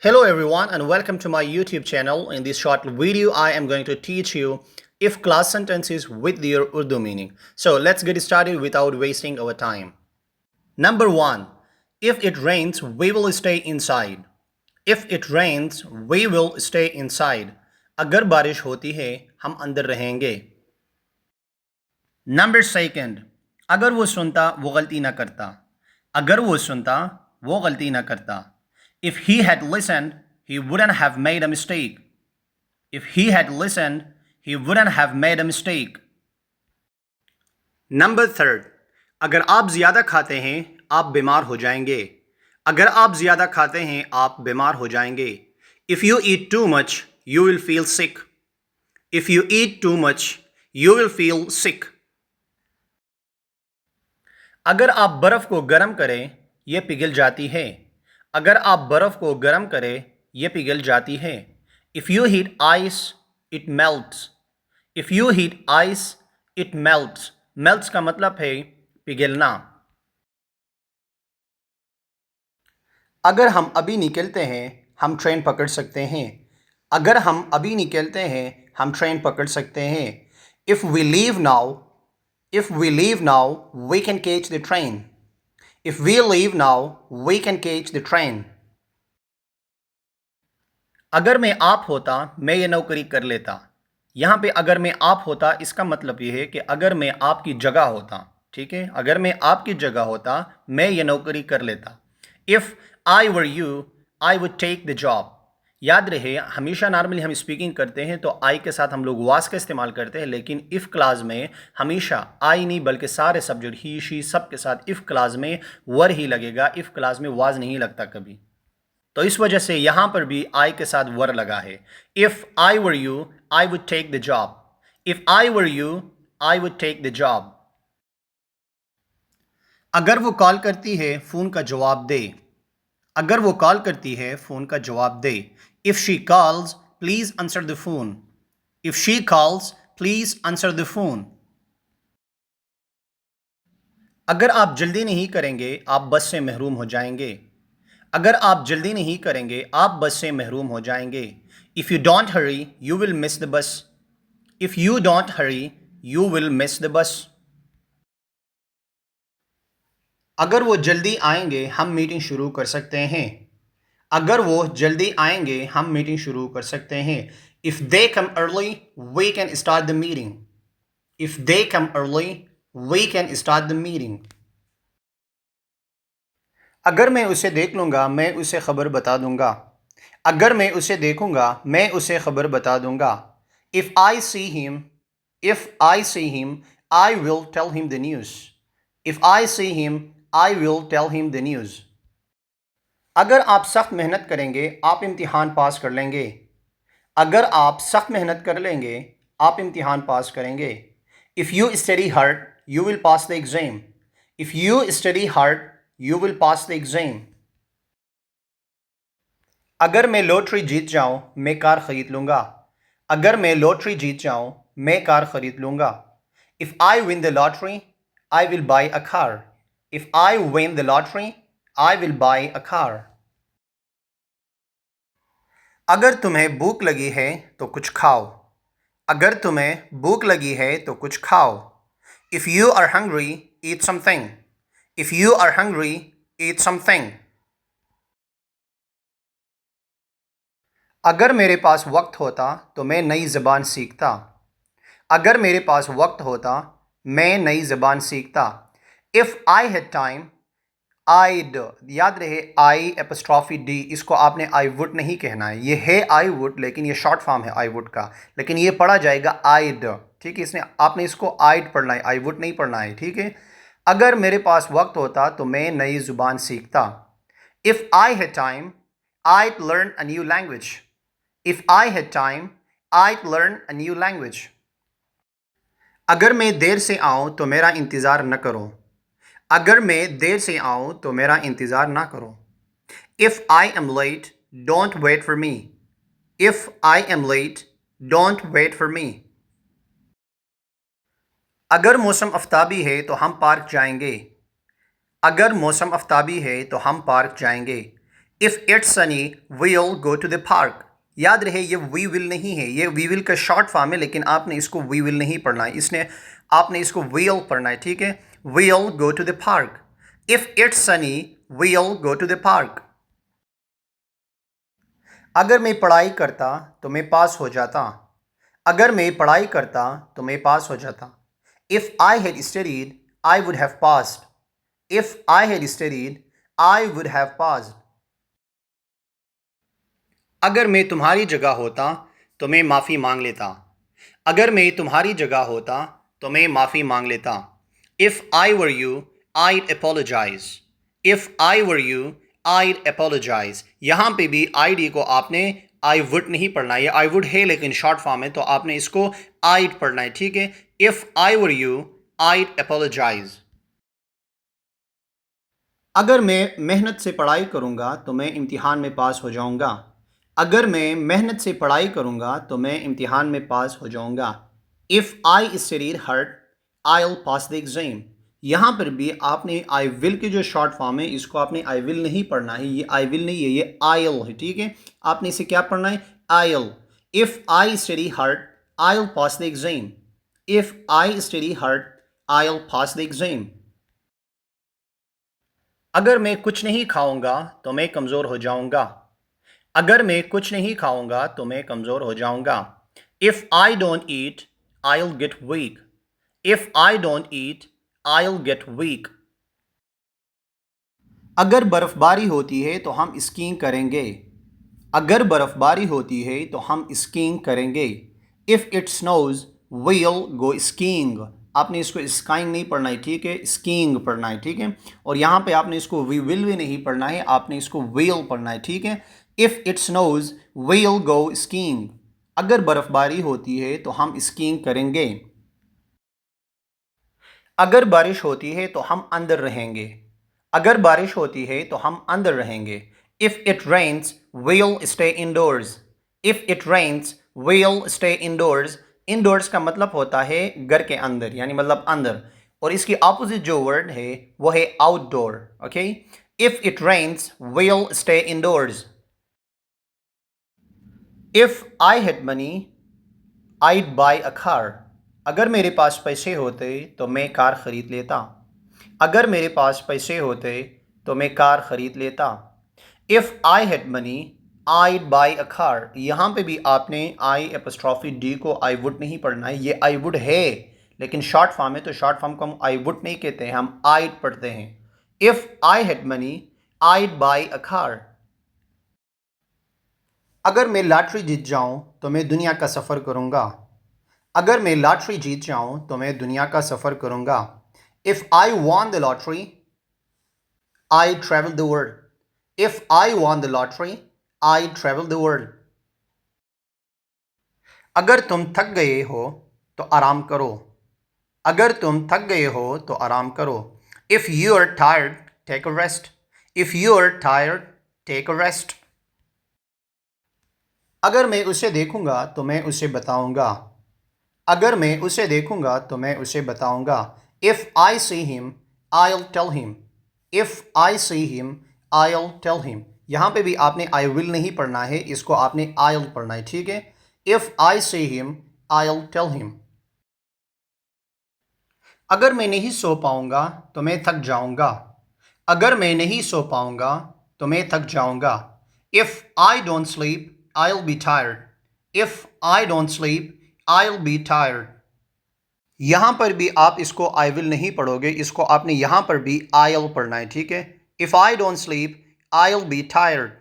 Hello everyone and welcome to my YouTube channel. In this short video, I am going to teach you if class sentences with their Urdu meaning. So let's get started without wasting our time. Number one, if it rains, we will stay inside. If it rains, we will stay inside. अगर बारिश होती है, हम अंदर रहेंगे. Number second, अगर वो सुनता, वो गलती ना करता. अगर वो सुनता, वो गलती ना करता. If he had listened, he wouldn't have made a mistake. If he had listened, he wouldn't have made a mistake. Number third, अगर आप ज़्यादा खाते हैं, आप बीमार हो जाएंगे. अगर आप ज़्यादा खाते हैं, आप बीमार हो जाएंगे. If you eat too much, you will feel sick. If you eat too much, you will feel sick. अगर आप बर्फ़ को गर्म करें, ये पिघल जाती है. अगर आप बर्फ़ को गर्म करें, ये पिघल जाती है. If you heat ice, it melts. If you heat ice, it melts. Melts का मतलब है पिघलना. अगर हम अभी निकलते हैं, हम ट्रेन पकड़ सकते हैं. अगर हम अभी निकलते हैं, हम ट्रेन पकड़ सकते हैं. If we leave now, we can catch the train. If we leave now, we can catch the train. अगर मैं आप होता, मैं ये नौकरी कर लेता. यहाँ पे अगर मैं आप होता इसका मतलब ये है कि अगर मैं आपकी जगह होता. ठीक है, अगर मैं आपकी जगह होता, मैं ये नौकरी कर लेता. If I were you, I would take the job. याद रहे, हमेशा नॉर्मली हम स्पीकिंग करते हैं तो आई के साथ हम लोग वाज का इस्तेमाल करते हैं, लेकिन इफ़ क्लास में हमेशा आई नहीं बल्कि सारे सब्जेक्ट ही शी सब के साथ इफ़ क्लास में वर ही लगेगा. इफ़ क्लास में वाज नहीं लगता कभी. तो इस वजह से यहां पर भी आई के साथ वर लगा है. If I were you, I would take the job. If I were you, I would take the job. अगर वो कॉल करती है, फोन का जवाब दे. अगर वो कॉल करती है, फोन का जवाब दे. If she calls, please answer the phone. If she calls, please answer the phone. अगर आप जल्दी नहीं करेंगे, आप बस से महरूम हो जाएंगे. अगर आप जल्दी नहीं करेंगे, आप बस से महरूम हो जाएंगे. If you don't Hari, you will miss the bus. If you don't Hari, you will miss the bus. अगर वो जल्दी आएंगे, हम मीटिंग शुरू कर सकते हैं. अगर वो जल्दी आएंगे, हम मीटिंग शुरू कर सकते हैं. If they come early, we can start the meeting. If they come early, we can start the meeting. अगर मैं उसे देख लूँगा, मैं उसे खबर बता दूँगा. अगर मैं उसे देखूँगा, मैं उसे खबर बता दूँगा. If I see him, I will tell him the news. If I see him, I will tell him the news. अगर आप सख्त मेहनत करेंगे, आप इम्तिहान पास कर लेंगे. अगर आप सख्त मेहनत कर लेंगे, आप इम्तिहान पास करेंगे. If you study hard, you will pass the exam. If you study hard, you will pass the exam. अगर मैं लॉटरी जीत जाऊं, मैं कार खरीद लूँगा. अगर मैं लॉटरी जीत जाऊं, मैं कार खरीद लूँगा. If I win the lottery, I will buy a car. If I win the lottery, I will buy a car. अगर तुम्हें भूख लगी है तो कुछ खाओ. अगर तुम्हें भूख लगी है तो कुछ खाओ. If you are hungry, eat something. If you are hungry, eat something. अगर मेरे पास वक्त होता तो मैं नई ज़बान सीखता. अगर मेरे पास वक्त होता, मैं नई ज़बान सीखता. If I had time, I'd. याद रहे आई एपस्ट्रॉफी डी, इसको आपने आई वुड नहीं कहना है. ये है आई वुड, लेकिन ये शॉर्ट फॉर्म है आई वुड का, लेकिन ये पढ़ा जाएगा आइड. ठीक है, इसने आपने इसको आइड पढ़ना है, आई वुड नहीं पढ़ना है. ठीक है. अगर मेरे पास वक्त होता तो मैं नई ज़ुबान सीखता. If I had time, I'd learn a new language. If I had time, I'd learn a new language. अगर मैं देर से आऊँ तो मेरा इंतज़ार न करो. अगर मैं देर से आऊँ तो मेरा इंतज़ार ना करो. If I am late, don't wait for me. If I am late, don't wait for me. अगर मौसम आफ्ताबी है तो हम पार्क जाएंगे. अगर मौसम आफ्ताबी है तो हम पार्क जाएंगे. If it's sunny we'll go to the park. याद रहे ये वी विल नहीं है, ये वी विल का शॉर्ट फॉर्म है, लेकिन आपने इसको वी विल नहीं पढ़ना है, इसने आपने इसको वील पढ़ना है, ठीक है। We'll go to the park. If it's sunny we'll go to the park. अगर मैं पढ़ाई करता तो मैं पास हो जाता। अगर मैं पढ़ाई करता तो मैं पास हो जाता। If I had studied I would have passed. If I had studied I would have passed. अगर मैं तुम्हारी जगह होता तो मैं माफ़ी मांग लेता। अगर मैं तुम्हारी जगह होता तो मैं माफ़ी मांग लेता। If I were you I'd apologize. If I were you I'd apologize. यहाँ पे भी आई डी को आपने आई वुड नहीं पढ़ना है, ये आई वुड है लेकिन शॉर्ट फॉर्म है, तो आपने इसको आईड पढ़ना है, ठीक है। If I were you I'd apologize. अगर मैं मेहनत से पढ़ाई करूँगा तो मैं इम्तिहान में पास हो जाऊँगा। अगर मैं मेहनत से पढ़ाई करूँगा तो मैं इम्तिहान में पास हो जाऊँगा। If I studied hard I will pass the exam. यहाँ पर भी आपने आई विल की जो शॉर्ट फॉर्म है इसको आपने आई विल नहीं पढ़ना है, ये आई विल नहीं है, ये आयल है, ठीक है। आपने इसे क्या पढ़ना है, oil. If I study hard I will pass the exam. If I study hard I will pass the exam. अगर मैं कुछ नहीं खाऊंगा तो मैं कमज़ोर हो जाऊंगा। अगर मैं कुछ नहीं खाऊंगा तो मैं कमज़ोर हो जाऊंगा। If I don't eat I will get weak. If I don't eat I will get weak. अगर बर्फ़बारी होती है तो हम स्कीइंग करेंगे। अगर बर्फ़बारी होती है तो हम स्कीइंग करेंगे। If it snows we'll go skiing. आपने इसको स्काइंग नहीं पढ़ना है, ठीक है, स्कीइंग पढ़ना है, ठीक है। और यहाँ पे आपने इसको वी विल भी नहीं पढ़ना है, आपने इसको वील पढ़ना है, ठीक है। If it snows we'll go skiing. अगर बर्फ़बारी होती है तो हम स्कीइंग करेंगे। अगर बारिश होती है तो हम अंदर रहेंगे। अगर बारिश होती है तो हम अंदर रहेंगे। If it rains we'll stay indoors. If it rains we'll stay indoors. Indoors का मतलब होता है घर के अंदर, यानी मतलब अंदर, और इसकी ऑपोजिट जो वर्ड है वो है outdoor, okay. If it rains we'll stay indoors. If I had money I'd buy a car. अगर मेरे पास पैसे होते तो मैं कार ख़रीद लेता। अगर मेरे पास पैसे होते तो मैं कार ख़रीद लेता। If I had money I'd buy a car. यहाँ पे भी आपने आई एपस्ट्रॉफी डी को आई वुड नहीं पढ़ना है, ये आई वुड है लेकिन शॉर्ट फॉर्म है, तो शॉर्ट फॉर्म को हम आई वुड नहीं कहते हैं, हम आईड पढ़ते हैं। If I had money I'd buy a car. अगर मैं लॉटरी जीत जाऊँ तो मैं दुनिया का सफ़र करूँगा। अगर मैं लॉटरी जीत जाऊँ तो मैं दुनिया का सफ़र करूँगा। If I won the lottery I travel the world. If I won the lottery I travel the world. अगर तुम थक गए हो तो आराम करो। अगर तुम थक गए हो तो आराम करो। If you are tired take a rest. If you are tired take a rest. अगर मैं उसे देखूंगा तो मैं उसे बताऊंगा। अगर मैं उसे देखूंगा तो मैं उसे बताऊंगा। If I see him I will tell him. If I see him I will tell him. यहाँ पे भी आपने आई विल नहीं पढ़ना है, इसको आपने आई विल पढ़ना है, ठीक है। If I see him I will tell him. अगर मैं नहीं सो पाऊंगा तो मैं थक जाऊंगा। अगर मैं नहीं सो पाऊंगा तो मैं थक जाऊंगा। If I don't sleep I will be tired. If I don't sleep I will be tired. यहाँ पर भी आप इसको आई विल नहीं पढ़ोगे, इसको आपने यहाँ पर भी आई विल पढ़ना है, ठीक है। If I don't sleep I will be tired.